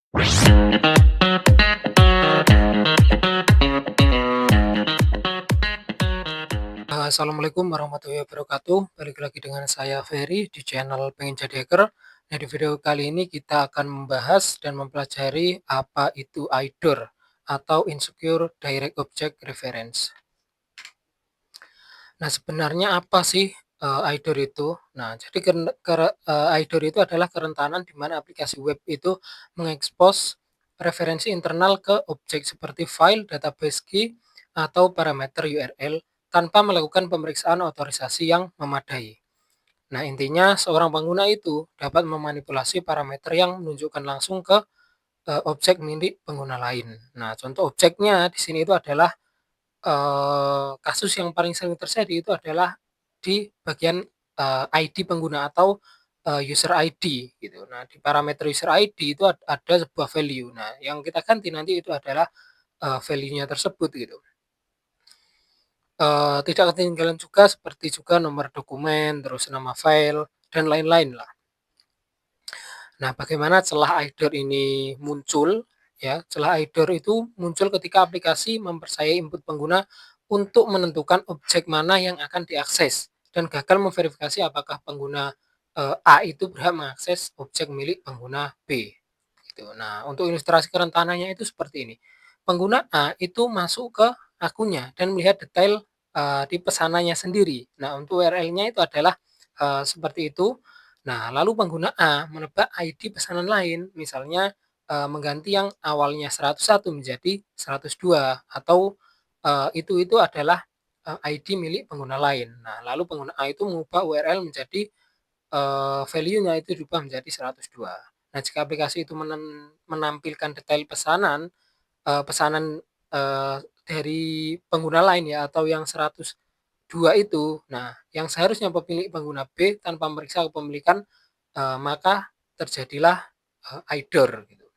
Assalamualaikum warahmatullahi wabarakatuh. Balik lagi dengan saya Ferry di channel Pengen Jadi Hacker. Nah, di video kali ini kita akan membahas dan mempelajari apa itu IDOR atau Insecure Direct Object Reference. Nah, sebenarnya apa sih IDOR itu? Nah, jadi IDOR itu adalah kerentanan di mana aplikasi web itu mengekspos referensi internal ke objek seperti file, database key, atau parameter URL tanpa melakukan pemeriksaan otorisasi yang memadai. Nah, intinya seorang pengguna itu dapat memanipulasi parameter yang menunjukkan langsung ke objek milik pengguna lain. Nah, contoh objeknya di sini itu adalah kasus yang paling sering terjadi itu adalah di bagian ID pengguna atau user ID gitu. Nah, di parameter user ID itu ada sebuah value. Nah, yang kita ganti nanti itu adalah value-nya tersebut gitu. Tidak ketinggalan juga seperti juga nomor dokumen, terus nama file, dan lain-lain lah. Nah, bagaimana celah IDOR ini muncul? Ya, celah IDOR itu muncul ketika aplikasi mempercayai input pengguna untuk menentukan objek mana yang akan diakses dan gagal memverifikasi apakah pengguna A itu berhak mengakses objek milik pengguna B. Gitu. Nah, untuk ilustrasi kerentanannya itu seperti ini. Pengguna A itu masuk ke akunnya dan melihat detail di pesanannya sendiri. Nah, untuk URL-nya itu adalah seperti itu. Nah, lalu pengguna A menebak ID pesanan lain, misalnya mengganti yang awalnya 101 menjadi 102 atau itu adalah ID milik pengguna lain. Nah, lalu pengguna A itu mengubah URL menjadi value-nya itu diubah menjadi 102. Nah, jika aplikasi itu menampilkan detail pesanan dari pengguna lain ya atau yang 102 itu, nah yang seharusnya pemilik pengguna B tanpa memeriksa kepemilikan maka terjadilah IDOR gitu.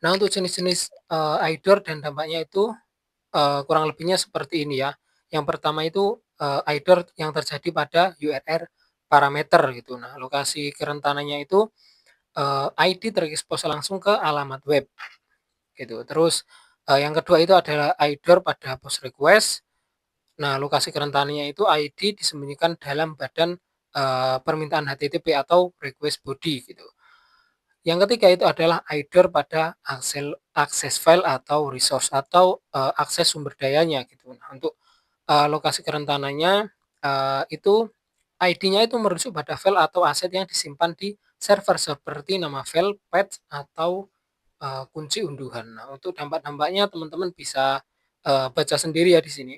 Nah, untuk jenis-jenis IDOR dan dampaknya itu kurang lebihnya seperti ini ya. Yang pertama itu IDOR yang terjadi pada URL parameter gitu. Nah, lokasi kerentanannya itu ID terekspos langsung ke alamat web gitu. Terus yang kedua itu adalah IDOR pada post request. Nah, lokasi kerentanannya itu ID disembunyikan dalam badan permintaan HTTP atau request body gitu. Yang ketiga itu adalah IDOR pada akses file atau resource atau akses sumber dayanya gitu. Nah, untuk lokasi kerentanannya itu ID-nya itu merujuk pada file atau aset yang disimpan di server seperti nama file, patch, atau kunci unduhan. Nah, untuk dampak-dampaknya teman-teman bisa baca sendiri ya di sini.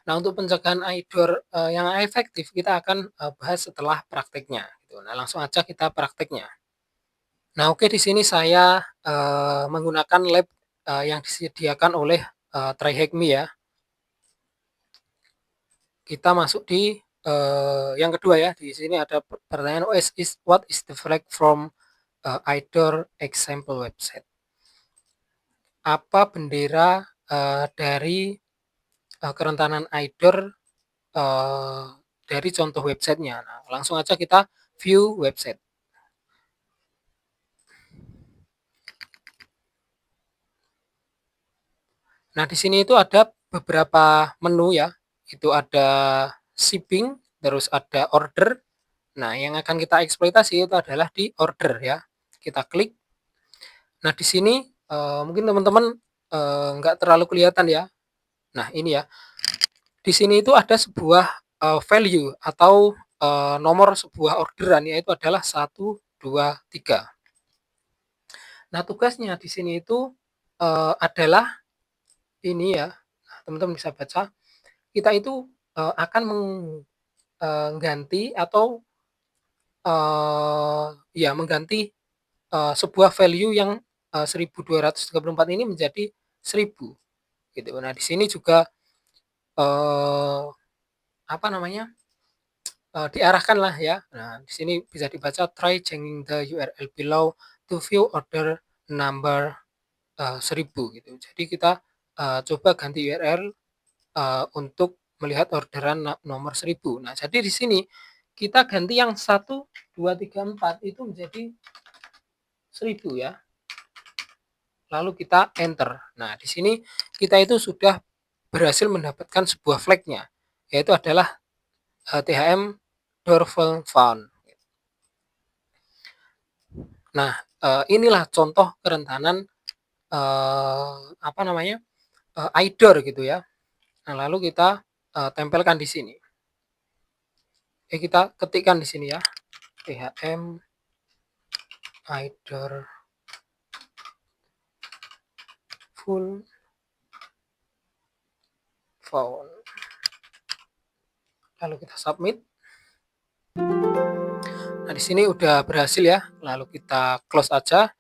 Nah, untuk pencegahan IDOR yang efektif kita akan bahas setelah prakteknya gitu. Nah, langsung aja kita prakteknya. Nah, oke di sini saya menggunakan lab yang disediakan oleh TryHackMe ya. Kita masuk di yang kedua ya. Di sini ada pertanyaan what is the flag from IDOR example website? Apa bendera dari kerentanan IDOR dari contoh websitenya? Nah, langsung aja kita view website. Nah, di sini itu ada beberapa menu ya. Itu ada shipping, terus ada order. Nah, yang akan kita eksploitasi itu adalah di order ya. Kita klik. Nah, di sini mungkin teman-teman nggak terlalu kelihatan ya. Nah, ini ya. Di sini itu ada sebuah value atau nomor sebuah orderan yaitu adalah 1, 2, 3. Nah, tugasnya di sini itu adalah ini ya. Nah, teman-teman bisa baca. Kita itu akan mengganti atau ya mengganti sebuah value yang 1234 ini menjadi 1000 gitu. Nah, di sini juga apa namanya? Diarahkan lah ya. Nah, di sini bisa dibaca try changing the URL below to view order number 1000 gitu. Jadi kita coba ganti URL untuk melihat orderan nomor 1000. Nah, jadi di sini kita ganti yang 1, 2, 3, 4 itu menjadi 1000 ya. Lalu kita enter. Nah, di sini kita itu sudah berhasil mendapatkan sebuah flagnya, yaitu adalah THM Doorbell Found. Nah, inilah contoh kerentanan apa namanya IDOR gitu ya. Nah, lalu kita tempelkan di sini. Kita ketikkan di sini ya, THM IDOR full found. Lalu kita submit. Nah, di sini udah berhasil ya. Lalu kita close aja.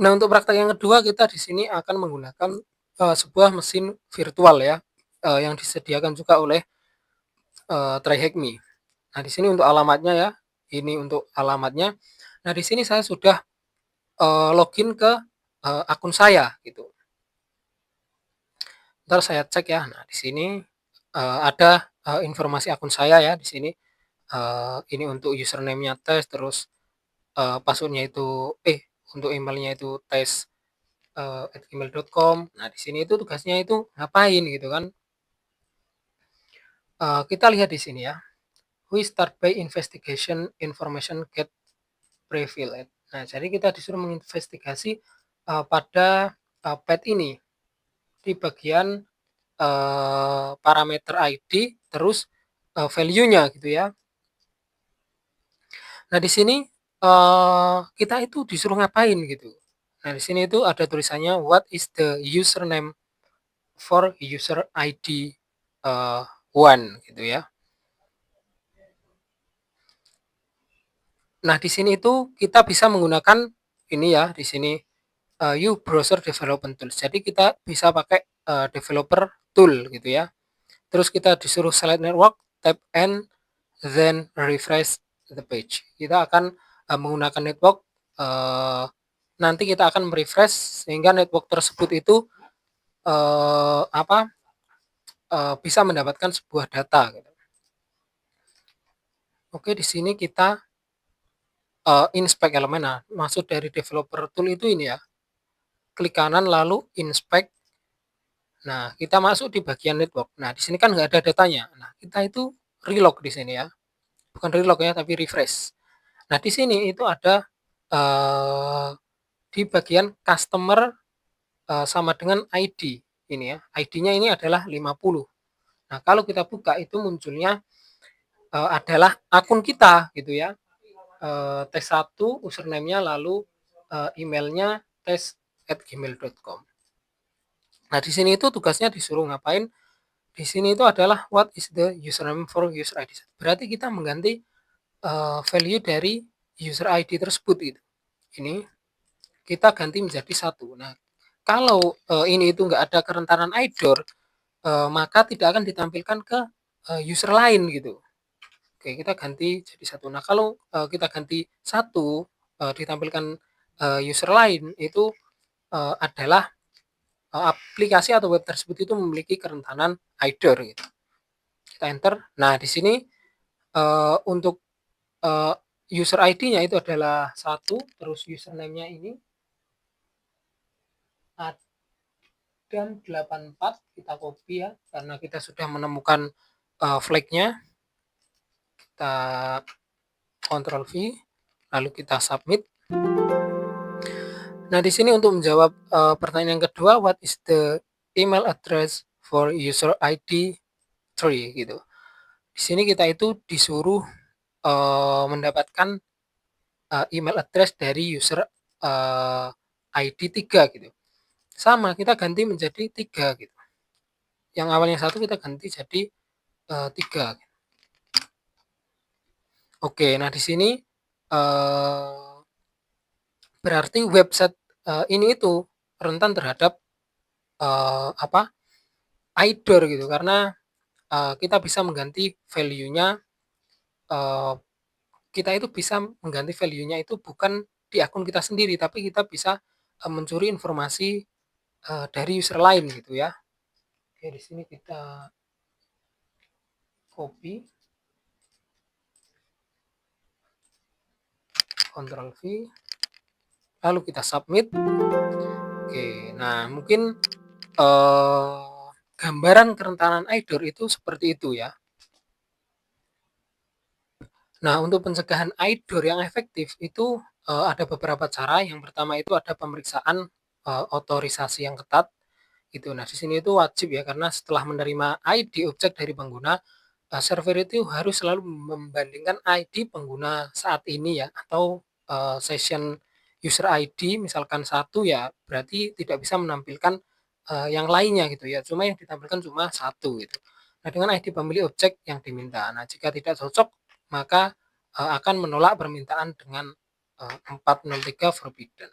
Nah, untuk praktek yang kedua kita di sini akan menggunakan sebuah mesin virtual ya, yang disediakan juga oleh TryHackMe. Nah, di sini untuk alamatnya ya. Ini untuk alamatnya. Nah, di sini saya sudah login ke akun saya gitu. Ntar saya cek ya. Nah, di sini ada informasi akun saya ya di sini. Ini untuk username-nya tes, terus password-nya itu untuk emailnya itu tes @gmail.com. Nah, di sini itu tugasnya itu ngapain gitu kan? Kita lihat di sini ya. We start by investigation information get pre-filled. Nah, jadi kita disuruh menginvestigasi pada pet ini di bagian parameter ID terus value-nya gitu ya. Nah, di sini kita itu disuruh ngapain gitu. Nah, di sini itu ada tulisannya what is the username for user ID one gitu ya. Nah, di sini itu kita bisa menggunakan ini ya, di sini U browser development tools. Jadi kita bisa pakai developer tool gitu ya. Terus kita disuruh select network, tap and then refresh the page. Kita akan menggunakan network, nanti kita akan merefresh sehingga network tersebut itu bisa mendapatkan sebuah data gitu. Oke, di sini kita inspect elemen. Nah, maksud dari developer tool itu ini ya, klik kanan lalu inspect. Nah, kita masuk di bagian network. Nah, di sini kan nggak ada datanya. Nah, kita itu relog di sini ya. Bukan relog ya, tapi refresh. Nah, di sini itu ada di bagian customer sama dengan ID ini ya. ID-nya ini adalah 50. Nah, kalau kita buka itu munculnya adalah akun kita gitu ya. Tes 1 username-nya lalu emailnya tes@gmail.com. Nah, di sini itu tugasnya disuruh ngapain? Di sini itu adalah what is the username for user ID. Berarti kita mengganti value dari user ID tersebut gitu. Ini kita ganti menjadi 1. Nah, kalau ini itu nggak ada kerentanan IDOR, maka tidak akan ditampilkan ke user lain gitu. Oke, kita ganti jadi 1. Nah, kalau kita ganti 1 ditampilkan user lain itu adalah aplikasi atau web tersebut itu memiliki kerentanan IDOR gitu. Kita enter. Nah, di sini untuk user ID-nya itu adalah 1, terus username-nya ini dan 84 kita copy ya karena kita sudah menemukan flag-nya. Kita Ctrl V lalu kita submit. Nah, di sini untuk menjawab pertanyaan yang kedua, what is the email address for user ID 3 gitu. Di sini kita itu disuruh mendapatkan email address dari user ID 3 gitu. Sama, kita ganti menjadi 3 gitu. Yang awalnya 1 kita ganti jadi 3. Oke, nah di sini berarti website ini itu rentan terhadap IDOR gitu karena kita bisa mengganti value-nya, kita itu bisa mengganti value-nya itu bukan di akun kita sendiri, tapi kita bisa mencuri informasi dari user lain gitu ya. Oke, di sini kita copy, Ctrl V, lalu kita submit. Oke, nah mungkin, eee, gambaran kerentanan IDOR itu seperti itu ya. Nah, untuk pencegahan IDOR yang efektif itu, ada beberapa cara. Yang pertama itu ada pemeriksaan, otorisasi yang ketat, gitu. Nah, di sini itu wajib ya, karena setelah menerima ID objek dari pengguna, server itu harus selalu membandingkan ID pengguna saat ini ya, atau, session user ID misalkan satu ya, berarti tidak bisa menampilkan, yang lainnya gitu ya, cuma yang ditampilkan cuma satu gitu. Nah, dengan ID pemilik objek yang diminta. Nah, jika tidak cocok, maka, akan menolak permintaan dengan, 403 forbidden.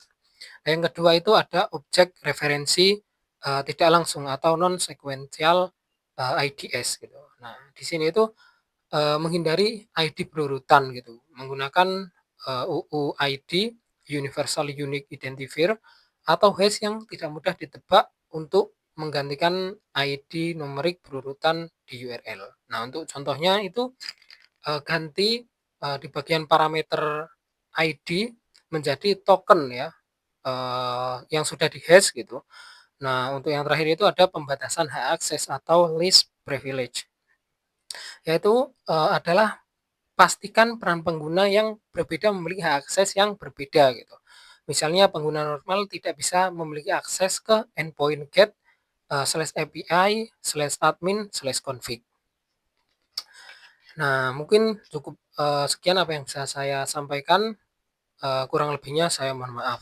Nah, yang kedua itu ada objek referensi, tidak langsung atau non sequential, IDS gitu. Nah, di sini itu, menghindari ID berurutan gitu, menggunakan, UUID (Universal Unique Identifier) atau hash yang tidak mudah ditebak untuk menggantikan ID numerik berurutan di URL. Nah, untuk contohnya itu, ganti, di bagian parameter ID menjadi token ya, yang sudah di-hash gitu. Nah, untuk yang terakhir itu ada pembatasan hak akses atau least privilege, yaitu, adalah pastikan peran pengguna yang berbeda memiliki hak akses yang berbeda gitu. Misalnya pengguna normal tidak bisa memiliki akses ke endpoint get, /API/admin/config. Nah, mungkin cukup, sekian apa yang bisa saya sampaikan, kurang lebihnya saya mohon maaf.